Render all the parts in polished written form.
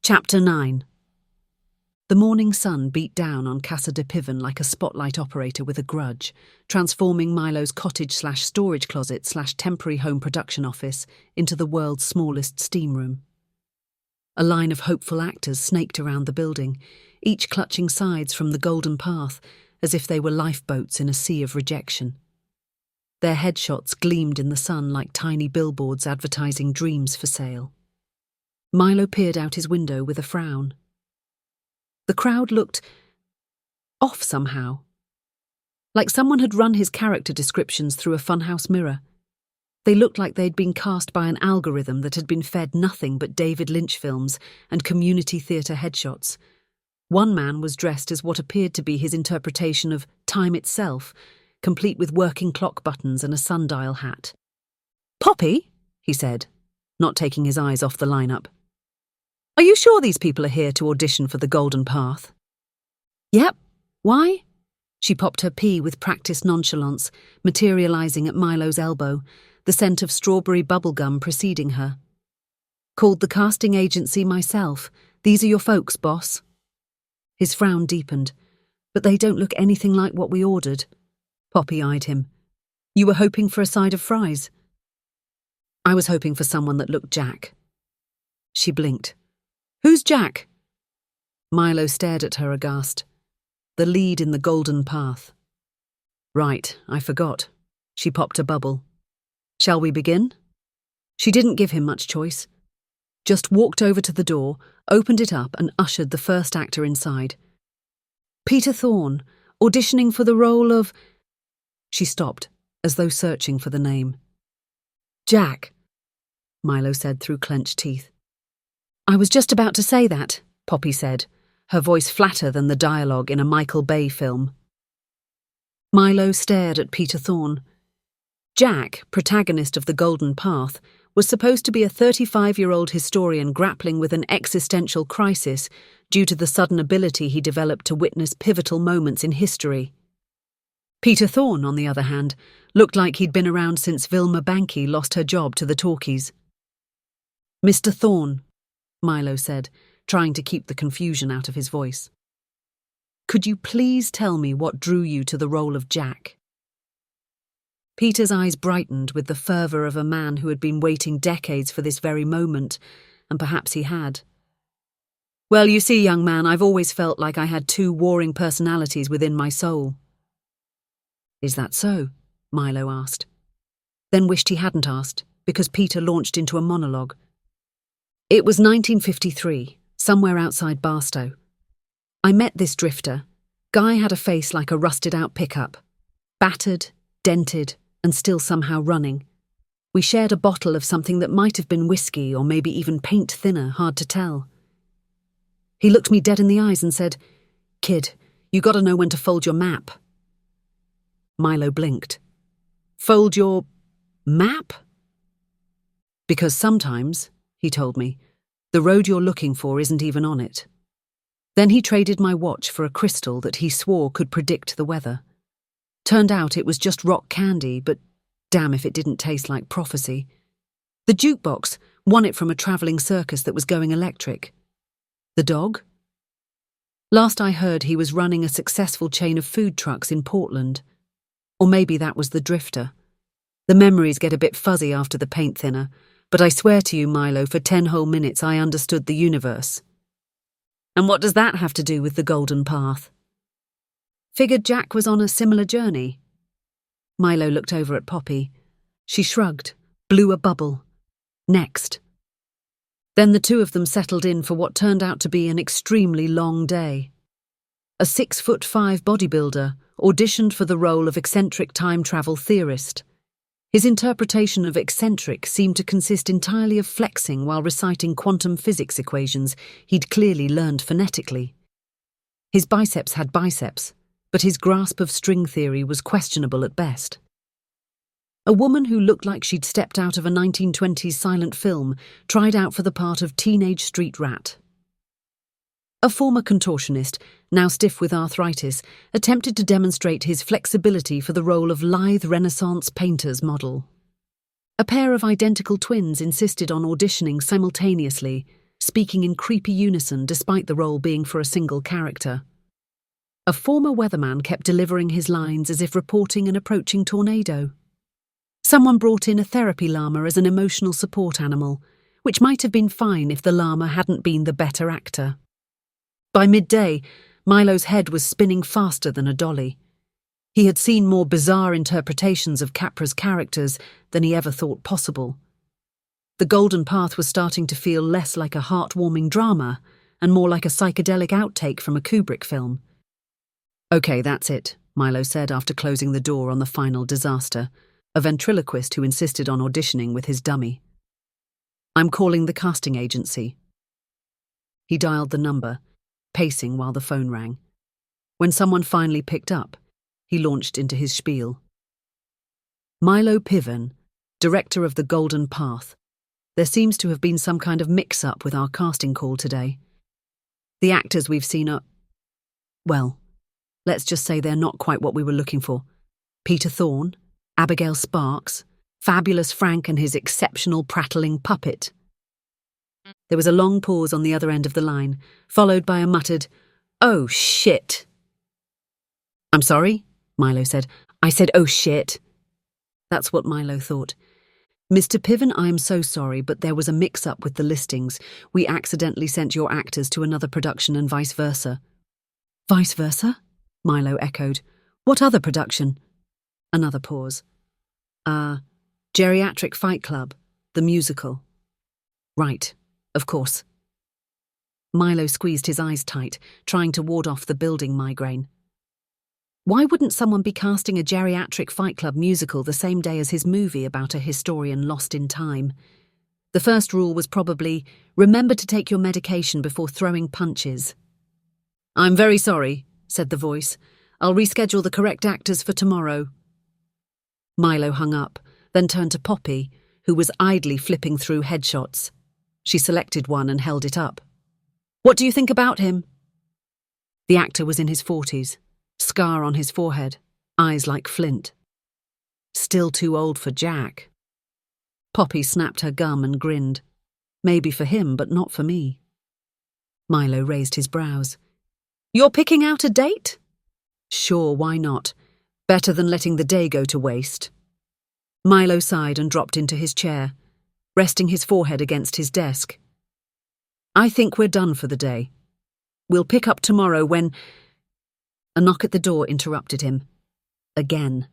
Chapter 9. The morning sun beat down on Casa de Piven like a spotlight operator with a grudge, transforming Milo's cottage/storage closet/temporary home production office into the world's smallest steam room. A line of hopeful actors snaked around the building, each clutching sides from the golden path as if they were lifeboats in a sea of rejection. Their headshots gleamed in the sun like tiny billboards advertising dreams for sale. Milo peered out his window with a frown. The crowd looked off somehow, like someone had run his character descriptions through a funhouse mirror. They looked like they'd been cast by an algorithm that had been fed nothing but David Lynch films and community theatre headshots. One man was dressed as what appeared to be his interpretation of time itself, complete with working clock buttons and a sundial hat. "Poppy," he said, not taking his eyes off the lineup. "Are you sure these people are here to audition for the Golden Path?" "Yep. Why?" She popped her pea with practiced nonchalance, materializing at Milo's elbow, the scent of strawberry bubblegum preceding her. "Called the casting agency myself. These are your folks, boss." His frown deepened. "But they don't look anything like what we ordered." Poppy eyed him. "You were hoping for a side of fries?" "I was hoping for someone that looked Jack." She blinked. "Who's Jack?" Milo stared at her aghast. "The lead in the Golden Path." "Right, I forgot." She popped a bubble. "Shall we begin?" She didn't give him much choice. Just walked over to the door, opened it up and ushered the first actor inside. "Peter Thorne, auditioning for the role of..." She stopped, as though searching for the name. "Jack," Milo said through clenched teeth. "I was just about to say that," Poppy said, her voice flatter than the dialogue in a Michael Bay film. Milo stared at Peter Thorne. Jack, protagonist of The Golden Path, was supposed to be a 35-year-old historian grappling with an existential crisis due to the sudden ability he developed to witness pivotal moments in history. Peter Thorne, on the other hand, looked like he'd been around since Vilma Banky lost her job to the talkies. "Mr. Thorne," Milo said, trying to keep the confusion out of his voice. "Could you please tell me what drew you to the role of Jack?" Peter's eyes brightened with the fervour of a man who had been waiting decades for this very moment, and perhaps he had. "Well, you see, young man, I've always felt like I had two warring personalities within my soul." "Is that so?" Milo asked. Then wished he hadn't asked, because Peter launched into a monologue. "It was 1953, somewhere outside Barstow. I met this drifter. Guy had a face like a rusted-out pickup. Battered, dented, and still somehow running. We shared a bottle of something that might have been whiskey or maybe even paint thinner, hard to tell. He looked me dead in the eyes and said, 'Kid, you gotta know when to fold your map.'" Milo blinked. "Fold your map?" "Because sometimes," he told me, "the road you're looking for isn't even on it." Then he traded my watch for a crystal that he swore could predict the weather. Turned out it was just rock candy, but damn if it didn't taste like prophecy. The jukebox won it from a travelling circus that was going electric. The dog? Last I heard, he was running a successful chain of food trucks in Portland. Or maybe that was the drifter. The memories get a bit fuzzy after the paint thinner, but I swear to you, Milo, for 10 whole minutes I understood the universe. "And what does that have to do with the Golden Path?" "Figured Jack was on a similar journey." Milo looked over at Poppy. She shrugged, blew a bubble. "Next." Then the two of them settled in for what turned out to be an extremely long day. A 6'5" bodybuilder auditioned for the role of eccentric time travel theorist. His interpretation of eccentric seemed to consist entirely of flexing while reciting quantum physics equations he'd clearly learned phonetically. His biceps had biceps, but his grasp of string theory was questionable at best. A woman who looked like she'd stepped out of a 1920s silent film tried out for the part of teenage street rat. A former contortionist, now stiff with arthritis, attempted to demonstrate his flexibility for the role of lithe Renaissance painter's model. A pair of identical twins insisted on auditioning simultaneously, speaking in creepy unison despite the role being for a single character. A former weatherman kept delivering his lines as if reporting an approaching tornado. Someone brought in a therapy llama as an emotional support animal, which might have been fine if the llama hadn't been the better actor. By midday, Milo's head was spinning faster than a dolly. He had seen more bizarre interpretations of Capra's characters than he ever thought possible. The Golden Path was starting to feel less like a heartwarming drama and more like a psychedelic outtake from a Kubrick film. "Okay, that's it," Milo said after closing the door on the final disaster, a ventriloquist who insisted on auditioning with his dummy. "I'm calling the casting agency." He dialed the number, pacing while the phone rang. When someone finally picked up, he launched into his spiel. "Milo Piven, director of The Golden Path. There seems to have been some kind of mix-up with our casting call today. The actors we've seen are, well, let's just say they're not quite what we were looking for. Peter Thorne, Abigail Sparks, fabulous Frank and his exceptional prattling puppet." There was a long pause on the other end of the line, followed by a muttered, "Oh, shit." "I'm sorry," Milo said. "I said, oh, shit." That's what Milo thought. "Mr. Piven, I am so sorry, but there was a mix-up with the listings. We accidentally sent your actors to another production and vice versa." "Vice versa?" Milo echoed. "What other production?" Another pause. Geriatric Fight Club, the musical." "Right, of course." Milo squeezed his eyes tight, trying to ward off the building migraine. Why wouldn't someone be casting a Geriatric Fight Club musical the same day as his movie about a historian lost in time? The first rule was probably, remember to take your medication before throwing punches. "I'm very sorry," said the voice. "I'll reschedule the correct actors for tomorrow." Milo hung up, then turned to Poppy, who was idly flipping through headshots. She selected one and held it up. "What do you think about him?" The actor was in his 40s. Scar on his forehead, eyes like flint. Still too old for Jack. Poppy snapped her gum and grinned. Maybe for him, but not for me. Milo raised his brows. "You're picking out a date?" "Sure, why not? Better than letting the day go to waste." Milo sighed and dropped into his chair, resting his forehead against his desk. "I think we're done for the day. We'll pick up tomorrow when—" A knock at the door interrupted him. Again.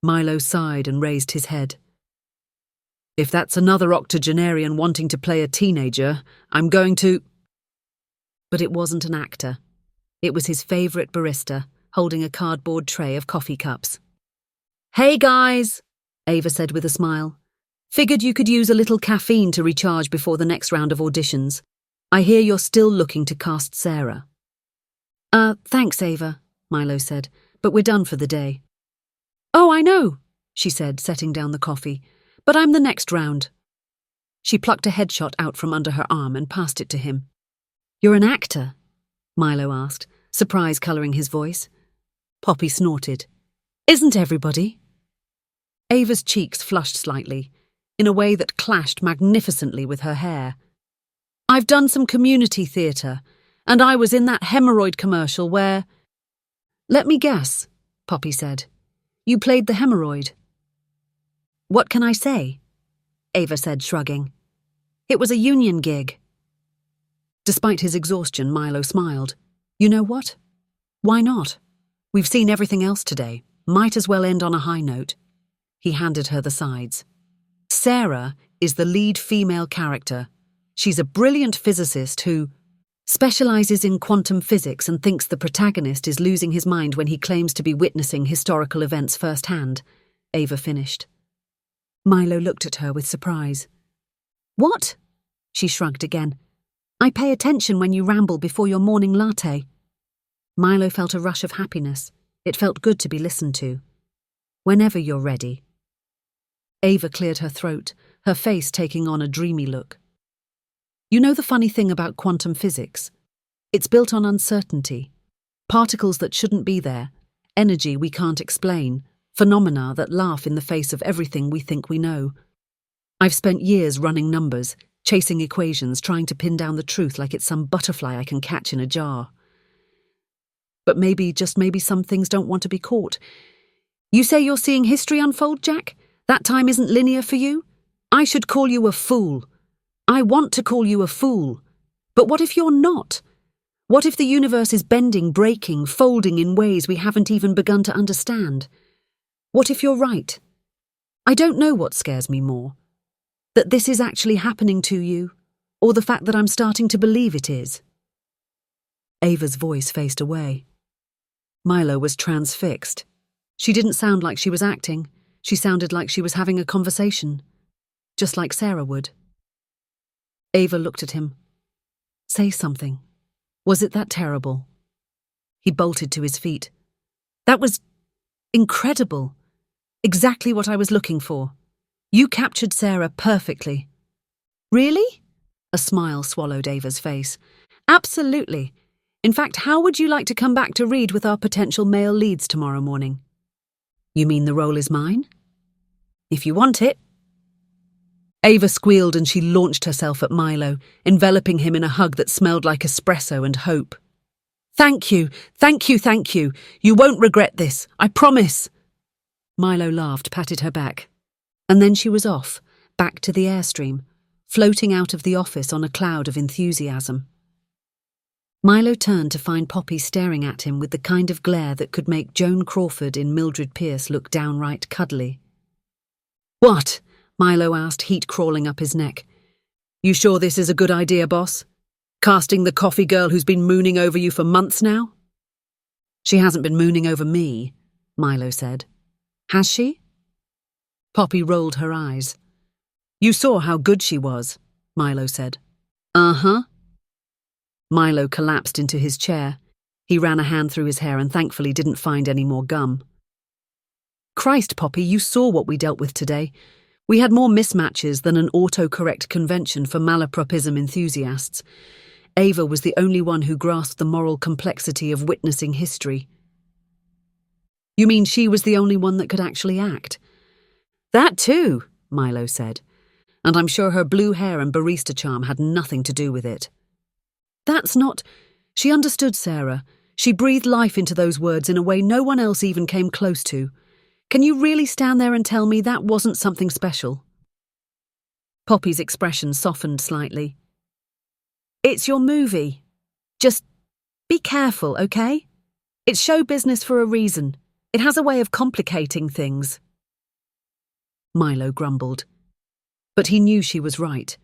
Milo sighed and raised his head. "If that's another octogenarian wanting to play a teenager, I'm going to—" But it wasn't an actor. It was his favourite barista, holding a cardboard tray of coffee cups. "Hey guys," Ava said with a smile. "Figured you could use a little caffeine to recharge before the next round of auditions. I hear you're still looking to cast Sarah." Thanks, Ava," Milo said, "but we're done for the day." "Oh, I know," she said, setting down the coffee, "but I'm the next round." She plucked a headshot out from under her arm and passed it to him. "You're an actor?" Milo asked, surprise colouring his voice. Poppy snorted. "Isn't everybody?" Ava's cheeks flushed slightly, in a way that clashed magnificently with her hair. "I've done some community theatre, and I was in that hemorrhoid commercial where—" "Let me guess," Poppy said. "You played the hemorrhoid." "What can I say?" Ava said, shrugging. "It was a union gig." Despite his exhaustion, Milo smiled. "You know what? Why not? We've seen everything else today. Might as well end on a high note." He handed her the sides. "Sarah is the lead female character. She's a brilliant physicist who specializes in quantum physics and thinks the protagonist is losing his mind when he claims to be witnessing historical events firsthand," Ava finished. Milo looked at her with surprise. "What?" She shrugged again. "I pay attention when you ramble before your morning latte." Milo felt a rush of happiness. It felt good to be listened to. "Whenever you're ready." Ava cleared her throat, her face taking on a dreamy look. "You know the funny thing about quantum physics? It's built on uncertainty. Particles that shouldn't be there, energy we can't explain, phenomena that laugh in the face of everything we think we know. I've spent years running numbers, chasing equations, trying to pin down the truth like it's some butterfly I can catch in a jar. But maybe, just maybe, some things don't want to be caught. You say you're seeing history unfold, Jack? That time isn't linear for you? I should call you a fool. I want to call you a fool. But what if you're not? What if the universe is bending, breaking, folding in ways we haven't even begun to understand? What if you're right? I don't know what scares me more. That this is actually happening to you, or the fact that I'm starting to believe it is. Ava's voice faced away. Milo was transfixed. She didn't sound like she was acting. She sounded like she was having a conversation, just like Sarah would. Ava looked at him. Say something. Was it that terrible? He bolted to his feet. That was incredible. Exactly what I was looking for. You captured Sarah perfectly. Really? A smile swallowed Ava's face. Absolutely. In fact, how would you like to come back to read with our potential male leads tomorrow morning? You mean the role is mine? If you want it. Ava squealed and she launched herself at Milo, enveloping him in a hug that smelled like espresso and hope. Thank you, thank you, thank you. You won't regret this, I promise. Milo laughed, patted her back. And then she was off, back to the Airstream, floating out of the office on a cloud of enthusiasm. Milo turned to find Poppy staring at him with the kind of glare that could make Joan Crawford in Mildred Pierce look downright cuddly. What? Milo asked, heat crawling up his neck. You sure this is a good idea, boss? Casting the coffee girl who's been mooning over you for months now? She hasn't been mooning over me, Milo said. Has she? Poppy rolled her eyes. You saw how good she was, Milo said. Uh-huh. Milo collapsed into his chair. He ran a hand through his hair and thankfully didn't find any more gum. Christ, Poppy, you saw what we dealt with today. We had more mismatches than an autocorrect convention for malapropism enthusiasts. Ava was the only one who grasped the moral complexity of witnessing history. You mean she was the only one that could actually act? That too, Milo said. And I'm sure her blue hair and barista charm had nothing to do with it. That's not... She understood Sarah. She breathed life into those words in a way no one else even came close to. Can you really stand there and tell me that wasn't something special? Poppy's expression softened slightly. It's your movie. Just be careful, okay? It's show business for a reason. It has a way of complicating things. Milo grumbled. But he knew she was right.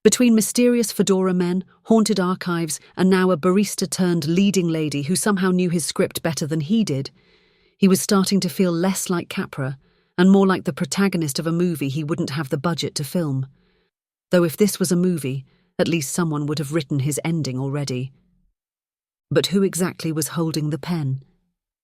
Between mysterious fedora men, haunted archives, and now a barista-turned-leading lady who somehow knew his script better than he did, he was starting to feel less like Capra and more like the protagonist of a movie he wouldn't have the budget to film. Though if this was a movie, at least someone would have written his ending already. But who exactly was holding the pen?